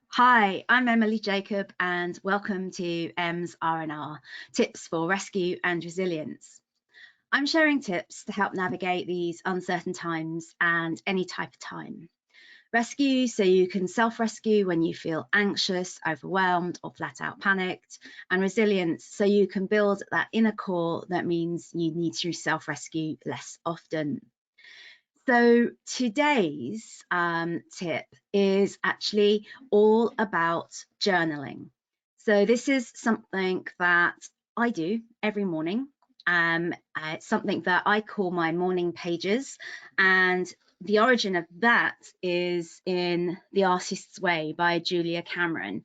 Hi, I'm Emily Jacob and welcome to Em's R&R, Tips for Rescue and Resilience. I'm sharing tips to help navigate these uncertain times and any type of time. Rescue so you can self-rescue when you feel anxious, overwhelmed or flat out panicked, and resilience so you can build that inner core that means you need to self-rescue less often. So today's tip is actually all about journaling. So this is something that I do every morning. It's something that I call my morning pages, and the origin of that is in The Artist's Way by Julia Cameron,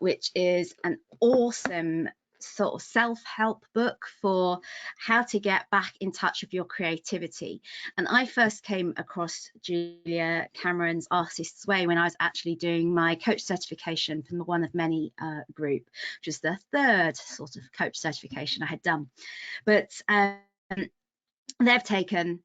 which is an awesome sort of self-help book for how to get back in touch with your creativity. And I first came across Julia Cameron's Artist's Way when I was actually doing my coach certification from the One of Many group, which was the third sort of coach certification I had done. But they've taken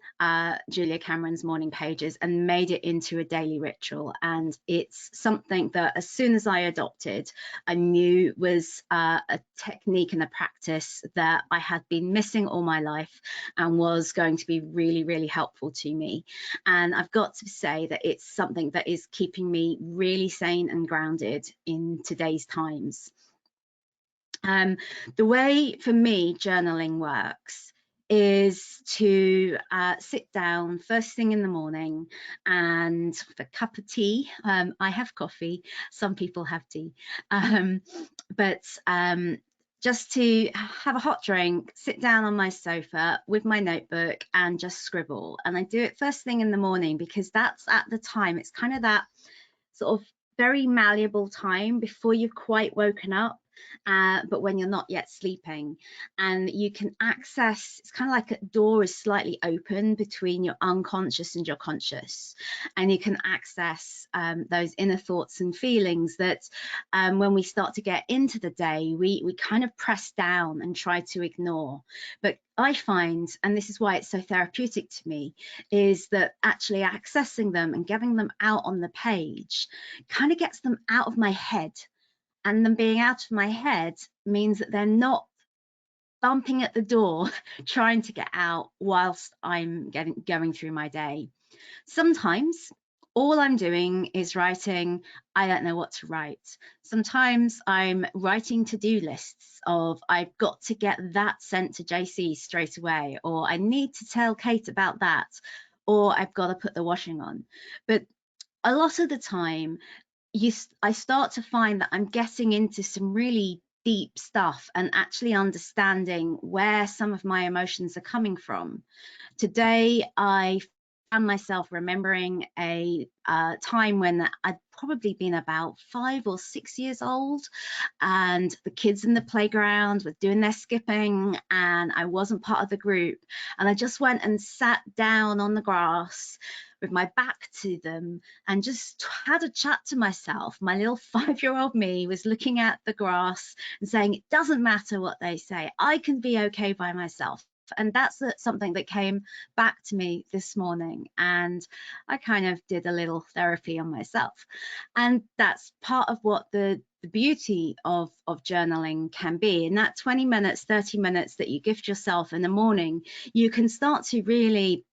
Julia Cameron's morning pages and made it into a daily ritual, and it's something that as soon as I adopted, I knew was a technique and a practice that I had been missing all my life and was going to be really, really helpful to me. And I've got to say that it's something that is keeping me really sane and grounded in today's times. The way for me journaling works is to sit down first thing in the morning and with a cup of tea. I have coffee, some people have tea, but just to have a hot drink, sit down on my sofa with my notebook and just scribble. And I do it first thing in the morning because that's at the time, it's kind of that sort of very malleable time before you've quite woken up, but when you're not yet sleeping, and you can access, it's kind of like a door is slightly open between your unconscious and your conscious, and you can access those inner thoughts and feelings that when we start to get into the day, we kind of press down and try to ignore. But I find, and this is why it's so therapeutic to me, is that actually accessing them and getting them out on the page kind of gets them out of my head. And them being out of my head means that they're not bumping at the door trying to get out whilst I'm going through my day. Sometimes all I'm doing is writing, I don't know what to write. Sometimes I'm writing to-do lists of I've got to get that sent to JC straight away, or I need to tell Kate about that, or I've got to put the washing on. But a lot of the time, I start to find that I'm getting into some really deep stuff and actually understanding where some of my emotions are coming from. Today, I found myself remembering a time when I'd probably been about 5 or 6 years old, and the kids in the playground were doing their skipping and I wasn't part of the group, and I just went and sat down on the grass with my back to them and just had a chat to myself. My little 5-year-old me was looking at the grass and saying, it doesn't matter what they say, I can be okay by myself. And that's something that came back to me this morning, and I kind of did a little therapy on myself. And that's part of what the beauty of journaling can be. In that 20 minutes, 30 minutes that you gift yourself in the morning, you can start to really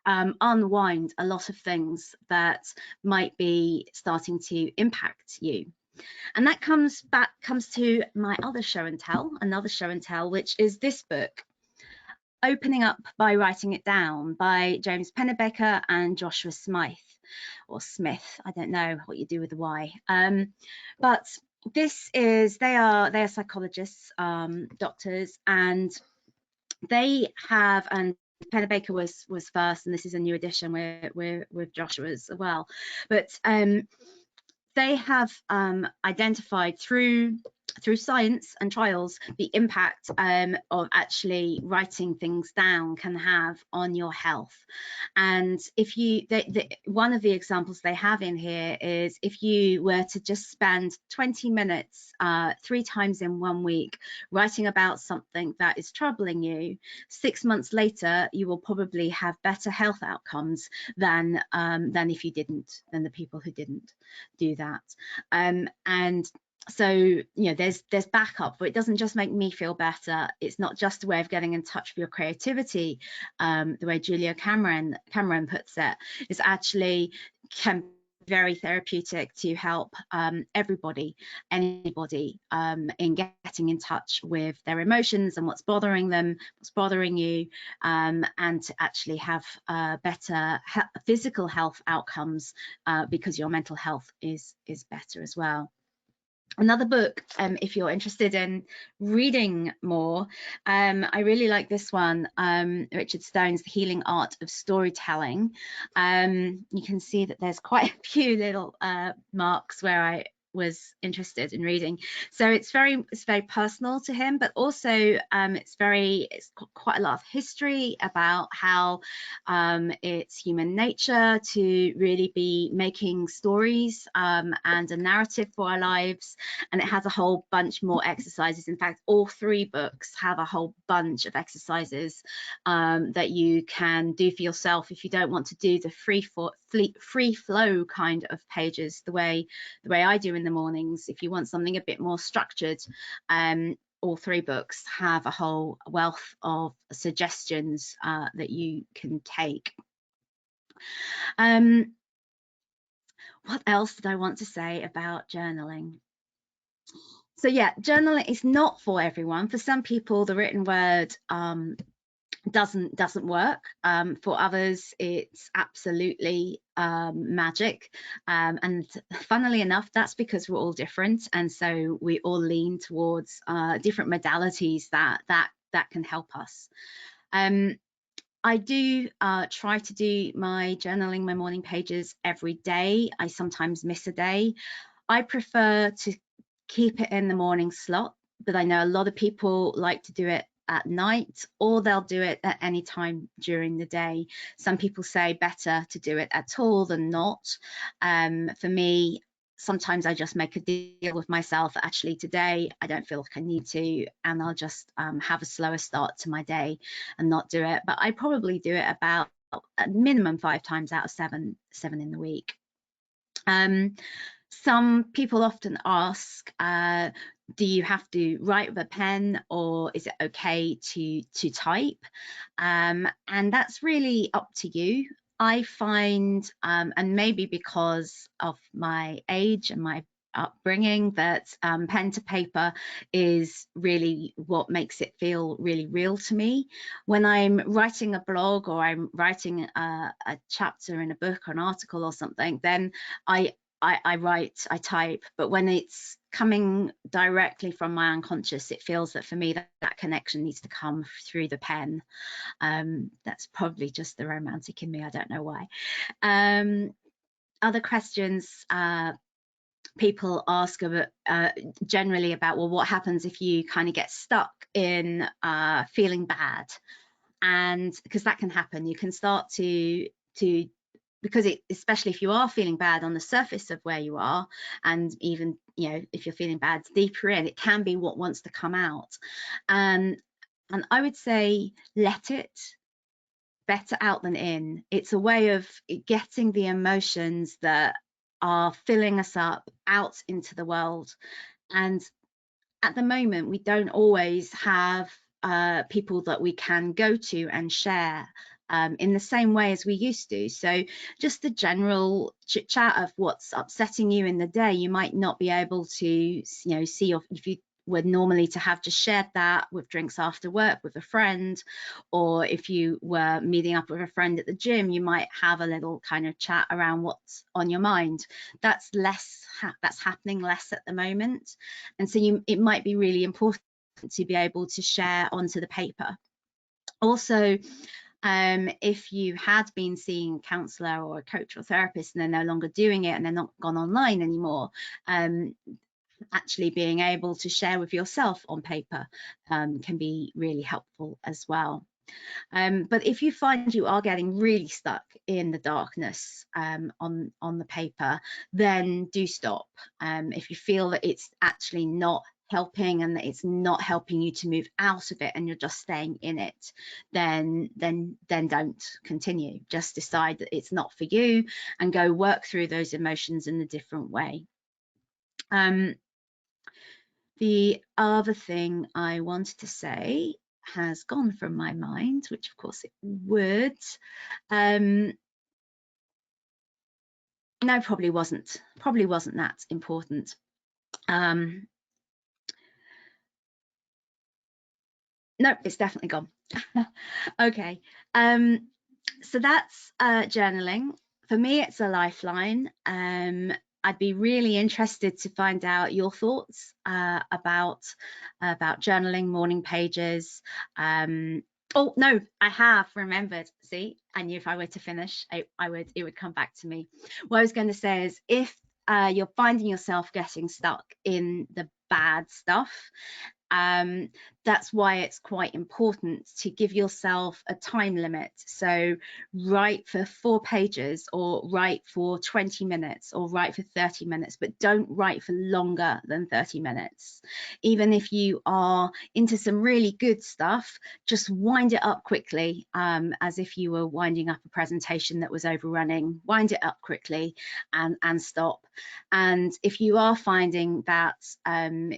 unwind a lot of things that might be starting to impact you. And that comes to my other show and tell, another show and tell, which is this book, Opening Up by Writing It Down, by James Pennebaker and Joshua Smythe, or Smith. I don't know what you do with the Y. But this is, they are psychologists, doctors, and they have, and Pennebaker was first, and this is a new edition with Joshua as well. But they have identified through through science and trials, the impact of actually writing things down can have on your health. And if you, one of the examples they have in here is if you were to just spend 20 minutes 3 times in 1 week writing about something that is troubling you, 6 months later you will probably have better health outcomes than if you didn't, than the people who didn't do that. And so, you know, there's backup, but it doesn't just make me feel better. It's not just a way of getting in touch with your creativity, the way Julia Cameron puts it. It's actually can be very therapeutic to help everybody, anybody, in getting in touch with their emotions and what's bothering them, what's bothering you, and to actually have better physical health outcomes because your mental health is better as well. Another book, if you're interested in reading more, I really like this one, Richard Stone's The Healing Art of Storytelling. You can see that there's quite a few little marks where I was interested in reading. So it's very personal to him, but also it's got quite a lot of history about how it's human nature to really be making stories and a narrative for our lives. And it has a whole bunch more exercises. In fact, all 3 books have a whole bunch of exercises that you can do for yourself if you don't want to do the free flow kind of pages the way I do in the mornings. If you want something a bit more structured, all 3 books have a whole wealth of suggestions that you can take. What else did I want to say about journaling? So yeah, journaling is not for everyone. For some people, the written word doesn't work. For others, it's absolutely magic. And funnily enough, that's because we're all different, and so we all lean towards different modalities that can help us. I do try to do my journaling, my morning pages every day. I sometimes miss a day. I prefer to keep it in the morning slot, but I know a lot of people like to do it at night, or they'll do it at any time during the day. Some people say better to do it at all than not. For me, sometimes I just make a deal with myself that actually today I don't feel like I need to, and I'll just have a slower start to my day and not do it. But I probably do it about a minimum 5 times out of 7 in the week. Some people often ask, do you have to write with a pen, or is it okay to type? And that's really up to you. I find, and maybe because of my age and my upbringing, that pen to paper is really what makes it feel really real to me. When I'm writing a blog, or I'm writing a chapter in a book or an article or something, then I write, I type, but when it's coming directly from my unconscious, it feels that for me that connection needs to come through the pen. That's probably just the romantic in me, I don't know why. Other questions people ask about, generally about, well, what happens if you kind of get stuck in feeling bad? And because that can happen, you can start to because especially if you are feeling bad on the surface of where you are, and even, you know, if you're feeling bad deeper in, it can be what wants to come out. And I would say let it. Better out than in. It's a way of getting the emotions that are filling us up out into the world. And at the moment, we don't always have people that we can go to and share in the same way as we used to. So just the general chit chat of what's upsetting you in the day, you might not be able to, you know, see if you were normally to have just shared that with drinks after work with a friend, or if you were meeting up with a friend at the gym, you might have a little kind of chat around what's on your mind. That's that's happening less at the moment, and so it might be really important to be able to share onto the paper. Also, if you had been seeing a counsellor or a coach or therapist and they're no longer doing it and they're not gone online anymore, actually being able to share with yourself on paper can be really helpful as well. But if you find you are getting really stuck in the darkness on the paper, then do stop. If you feel that it's actually not helping and that it's not helping you to move out of it and you're just staying in it, then don't continue. Just decide that it's not for you and go work through those emotions in a different way. The other thing I wanted to say has gone from my mind, which of course it would. No, probably wasn't that important. No, it's definitely gone. Okay, so that's journaling. For me, it's a lifeline. I'd be really interested to find out your thoughts about journaling, morning pages. Oh no, I have remembered. See, I knew if I were to finish, it would come back to me. What I was going to say is, if you're finding yourself getting stuck in the bad stuff, that's why it's quite important to give yourself a time limit. So write for 4 pages, or write for 20 minutes, or write for 30 minutes, but don't write for longer than 30 minutes. Even if you are into some really good stuff, just wind it up quickly, as if you were winding up a presentation that was overrunning. Wind it up quickly and stop. And if you are finding that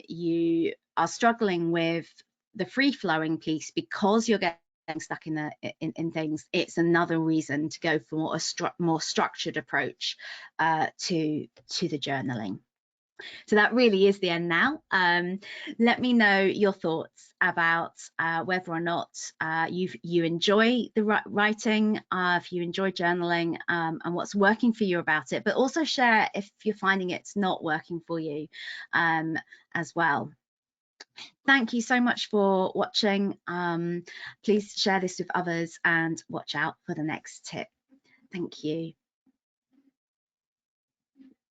you are struggling with the free-flowing piece because you're getting stuck in things, it's another reason to go for a more structured approach to the journaling. So that really is the end now. Let me know your thoughts about whether or not you enjoy the writing, if you enjoy journaling, and what's working for you about it, but also share if you're finding it's not working for you as well. Thank you so much for watching. Please share this with others and watch out for the next tip. Thank you.